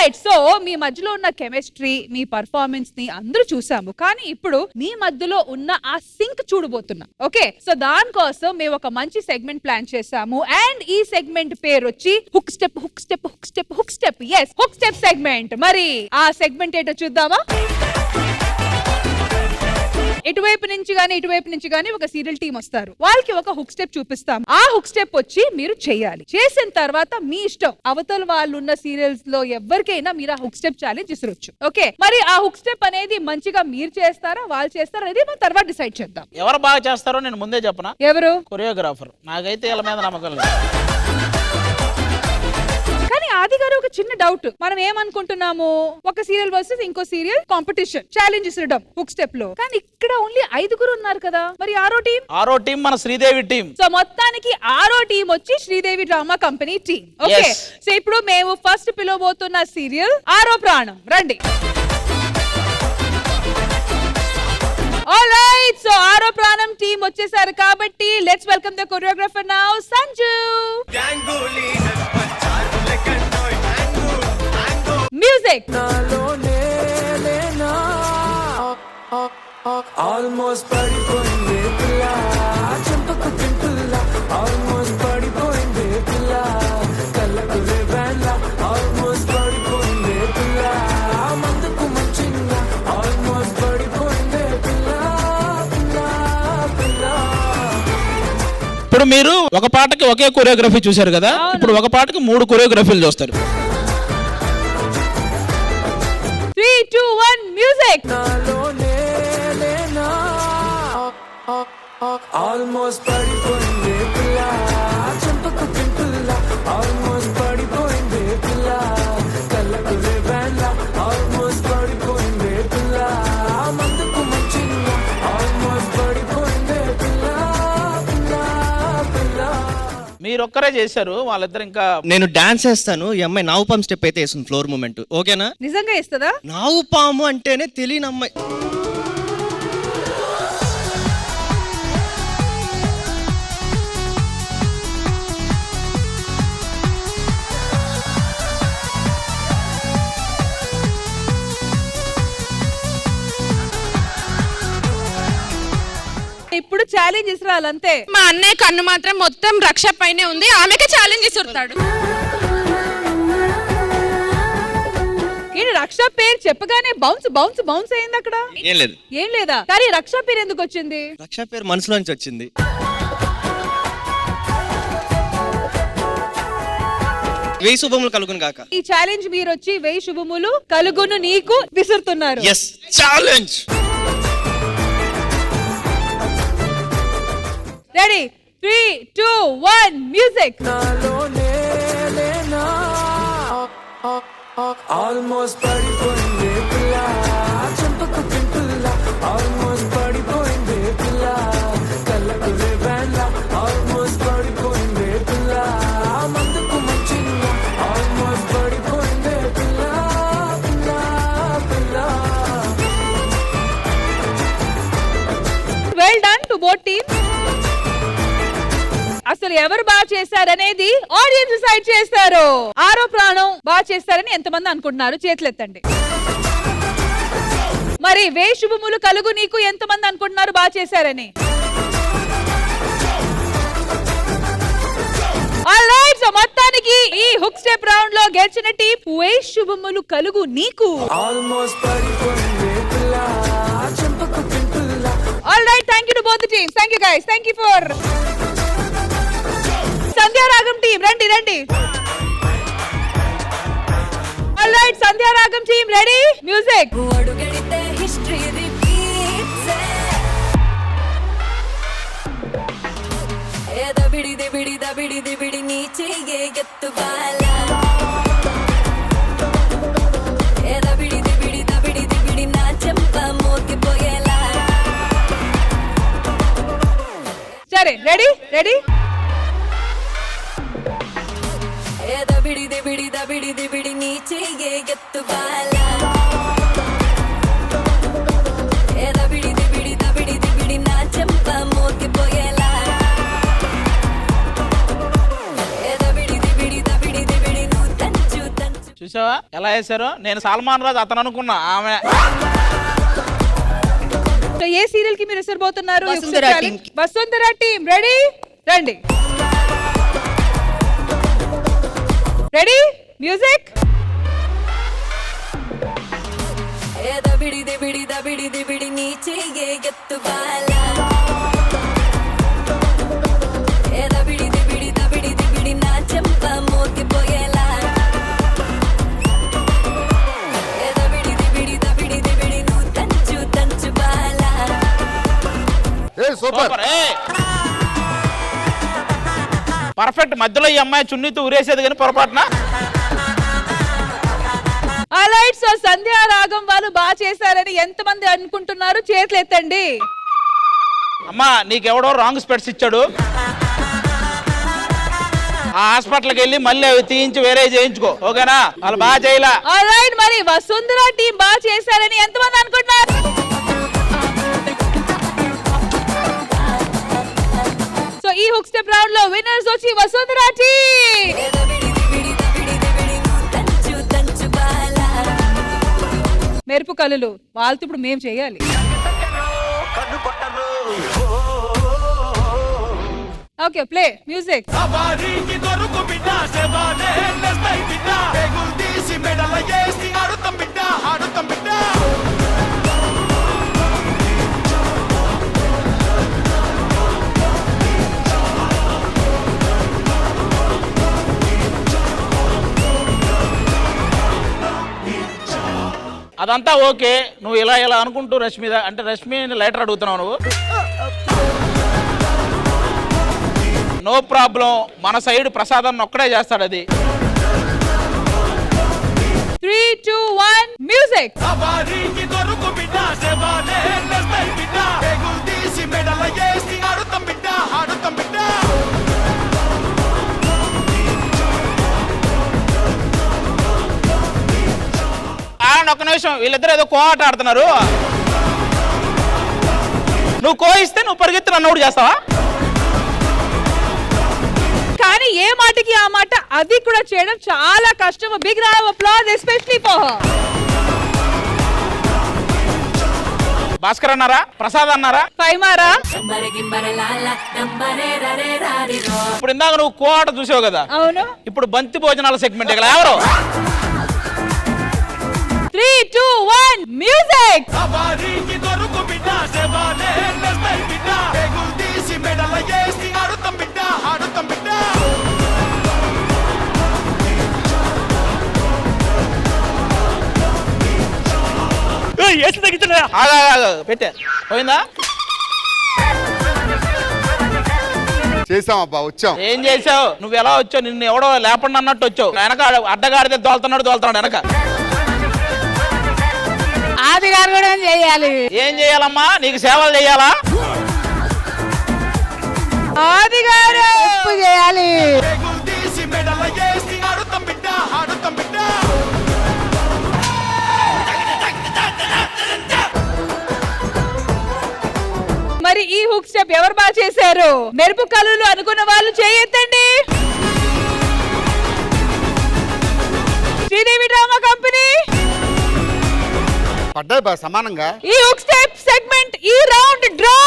Right, so మీ మధ్యలో ఉన్న chemistry, మీ performance ని అందరూ చూసాము. కానీ ఇప్పుడు మీ మధ్యలో ఉన్న ఆ సింక్ చూడబోతున్నాం. ఓకే, సో దానికోసం మేము ఒక మంచి సెగ్మెంట్ ప్లాన్ చేసాము. అండ్ ఈ సెగ్మెంట్ పేరు వచ్చి hook step hook step hook step hook step. yes, hook step segment. మరి ఆ సెగ్మెంట్ ఏంటో చూద్దామా? ఇటువైపు నుంచి గానీ ఒక సీరియల్ టీం వస్తారు. వాళ్ళకి ఒక హుక్ స్టెప్ చూపిస్తాం. ఆ హుక్ స్టెప్ వచ్చి మీరు చేయాలి. చేసిన తర్వాత మీ ఇష్టం, అవతల వాళ్ళు ఉన్న సీరియల్స్ లో ఎవరికైనా మీరు ఆ హుక్ స్టెప్ ఛాలెంజ్ ఇసరొచ్చు. ఓకే, మరి ఆ హుక్ స్టెప్ అనేది మంచిగా మీరు చేస్తారా వాళ్ళు చేస్తారా అనేది మనం తర్వాత డిసైడ్ చేద్దాం. ఎవరు బాగా చేస్తారో నేను ముందే చెప్పనా? ఎవరు? కొరియోగ్రాఫర్. నాకైతే వీళ్ళ మీద నమ్మకం లేదు. కానీ ఆది గారు ఒక చిన్న డౌట్. మనం ఏమనుకుంటున్నాము, ఒక సీరియల్ వర్సెస్ ఇంకో సీరియల్ కాంపిటీషన్, ఛాలెంజ్ ఇవ్వడం హుక్ స్టెప్ లో. కానీ ఇక్కడ ఓన్లీ 5 ఉన్నారు కదా, మరి ఆరో టీం మన శ్రీదేవి టీం. సో మొత్తానికి ఆరో టీం వచ్చి Sridevi drama company team. Okay, so ఇప్పుడు మేము ఫస్ట్ పిలవబోతున్న సీరియల్ ఆరో ప్రాణం. రండి. ఆల్రైట్, సో ఆరో ప్రాణం టీం వచ్చేసారు కాబట్టి let's welcome the choreographer now, Sanju. Music. Almost పడిపోయింది పిల్ల, చెంపకు పింపుల్లా ఆల్మోస్ట్ పడిపోయింది పిల్ల, కళ్ళకు రేవెల్ల ఆల్మోస్ట్ పడిపోయింది పిల్ల, మందుకు మంచిగా ఆల్మోస్ట్ పడిపోయింది పిల్ల పిల్ల పిల్ల. ఇప్పుడు మీరు ఒక పాటకి ఒకే కొరియోగ్రఫీ చూశారు కదా, ఇప్పుడు ఒక పాటకి 3 కొరియోగ్రఫీలు చూస్తారు. 3, 2, 1 మ్యూజిక్. ఆల్మోస్ట్ పడిపోయింది పిల్ల, చెంపకు పింపుల్ల ఆల్మోస్ట్ పడిపోయింది పిల్ల, కళ్ళకు రేవెల్ల ఆల్మోస్ట్ పడిపోయింది పిల్ల, మందుకు మంచిగా ఆల్మోస్ట్ పడిపోయింది పిల్ల పిల్ల పిల్ల. మీరొక్కరే చేశారు, వాళ్ళిద్దరు ఇంకా. నేను డాన్స్ చేస్తాను, ఈ అమ్మాయి నావు పాము స్టెప్ అయితే వేస్తుంది, ఫ్లోర్ మూమెంట్. ఓకేనా? నిజంగా ఇస్తుందా? నావు పాము అంటేనే తెలియని అమ్మాయి. ఇప్పుడు ఛాలెంజ్ ఇస్రాలంతే. మా అన్నయ్య కన్ను మాత్రం మొత్తం రక్ష పైనే ఉంది, ఆమెకే ఛాలెంజ్ ఇస్తున్నాడు. ఏంటి రక్ష పేరు చెప్పగానే బౌన్స్ బౌన్స్ బౌన్స్ అయింది అక్కడ? ఏం లేదు. ఏం లేదా? కానీ రక్ష పేరు ఎందుకు వచ్చింది? రక్ష పేరు మనసులోంచి వచ్చింది. వెయ్యి శుభములు కలుగును గాక. ఈ ఛాలెంజ్ మీరు వచ్చి 1000 శుభములు కలుగును నీకు విసురుతున్నారు. yes challenge. Ready, 3, 2, 1 music. Almost పడిపోయింది పిల్ల, చెంపకు పింపుల్ల ఆల్మోస్ట్ పడిపోయింది పిల్ల, కళ్ళకు రేవెల్ల ఆల్మోస్ట్ పడిపోయింది పిల్ల, మందుకు మంచిగా ఆల్మోస్ట్ పడిపోయింది పిల్ల పిల్ల పిల్ల. Well done to both teams. అసలు ఎవరు బాగా చేశారనేది ఆడియన్స్ డిసైడ్ చేస్తారు. ఆరో ప్రాణం బాగా చేస్తారని ఎంతమంది అనుకుంటున్నారు? చేతులు ఎత్తండి. మరి 1000 శుభములు కలుగు నీకు ఎంతమంది అనుకుంటున్నారు బాగా చేశారని? ఆల్రైట్, సో మొత్తానికి ఈ హుక్ స్టెప్ రౌండ్ లో గెలిచిన టీం 1000 శుభములు కలుగు నీకు. ఆల్మోస్ట్ పడిపోయింది పిల్ల, చెంపకు పింపుల్ల. Alright, thank you to both the teams. Thank you guys, thank you for. Sandhyaragam team రండి రండి. ఆల్రైట్, సంధ్యారాగం టీం రెడీ, మ్యూజిక్. అడుగడితే హిస్టరీ రిపీట్స్, ఏదో బిడిది బిడిద బిడిది బిడి నీ చెయ్యే ఎత్తువాల, ఏదో బిడిది బిడిద బిడిది బిడి నా చెంప మోగిపోయేలా. సరే, రెడీ రెడీ. ఏదో బిడిది బిడిద బిడిది బిడి నీ చెయ్యే ఎత్తువాల, ఏదో బిడిది బిడిద బిడిది బిడి నా చెంప మోగిపోయేలా, ఏదో బిడిది బిడిద బిడిది బిడి నువ్వు తంచు తంచు. చూసావా ఎలా వేశారో? నేను సల్మాన్ రాజు అతను అనుకున్నా, ఆమె. సో ఏ సీరియల్ కి మీరు ఎసరబోతున్నారు? వసుంధర టీమ్ కి. Vasundhara team ready? రండి. రెడీ? మ్యూజిక్. ఏ దబిడి దిబిడి దబిడి దిబిడి నీ చెయ్యే ఎత్తు బాల ఏ దబిడి దిబిడి దబిడి దిబిడి నా చెంప మోగిపోయేలా ఏ దబిడి దిబిడి దబిడి దిబిడి నువ్వు తంచు తంచు బాల సూపర్. పర్ఫెక్ట్. మధ్యలో ఈ అమ్మాయి చున్నీతో ఉరేసేది కానీ పొరపాటున. ఆల్రైట్, సో సంధ్యా రాగం వాళ్ళు బాగా చేశారని ఎంతమంది అనుకుంటున్నారు? చేతులు ఎత్తండి. అమ్మా నీకెవడో రాంగ్ స్పెట్స్ ఇచ్చాడు, ఆ హాస్పిటల్కి వెళ్ళి మళ్ళీ అవి తీయించి వేరే చేయించుకో, ఓకేనా? వాళ్ళు బాగా చేయలా. ఆల్రైట్, మరి వసుంధర టీం బాగా చేశారని ఎంతమంది అనుకుంటున్నారు? సో ఈ హుక్ స్టెప్ రౌండ్ లో విన్నర్స్ వచ్చి వసుంధర టీం. ఏ దబిడి దిబిడి దబిడి దిబిడి నువ్వు తంచు తంచు బాల మెరుపు కళలు వాళ్ళతో ఇప్పుడు మేము చేయాలి. Okay, play music. అదంతా ఓకే, నువ్వు ఇలా ఇలా అనుకుంటూ రష్మి అంటే రష్మిని లైటర్ అడుగుతున్నావు నువ్వు. నో ప్రాబ్లం, మన సైడ్ ప్రసాదం ఒక్కడే చేస్తాడు అది. 3, 2, 1 మ్యూజిక్. ఒక్క నిమిషం, వీళ్ళిద్దరు ఏదో కో ఆట ఆడుతున్నారు. నువ్వు కో ఇస్తే నువ్వు పరిగెత్తి నన్ను అవుట్ చేస్తావా? కానీ ఏ మాటకి ఆ మాట అది కూడా చేయడం చాలా కష్టం. Big round of applause especially for her. Bhaskar అన్నారా, ప్రసాద్ అన్నారా, ఫైమారా? నంబరే గింబరే లాల నంబరే రరే రారిరో ఇప్పుడు ఇందాక నువ్వు కో ఆట చూసావు కదా, అవును. ఇప్పుడు బంతి భోజనాల సెగ్మెంట్ ఇక్కడ ఎవరు? 3, 2, 1 మ్యూజిక్. పెట్టే పోయిందా? చేసామబ్బా, వచ్చాం. ఏం చేసావు? నువ్వు ఎలా వచ్చావు? నిన్ను ఎవడో లేపండి అన్నట్టు వచ్చావు. వెనక అడ్డగాడితే దోలుతున్నాడు వెనక. ఆది గారు కూడా చేయాలి. ఏం చేయాలమ్మా? నీకు సేవలు చేయాలా? ఆది గారు చేయాలి. మరి ఈ హుక్ స్టెప్ ఎవరు బాగా చేశారు? మెరుపు కళలు అనుకున్న వాళ్ళు చేయెత్తండి. Sridevi drama company. పడ్డాయి బా సమానంగా. ఈ హుక్ స్టెప్ సెగ్మెంట్ ఈ రౌండ్ డ్రా.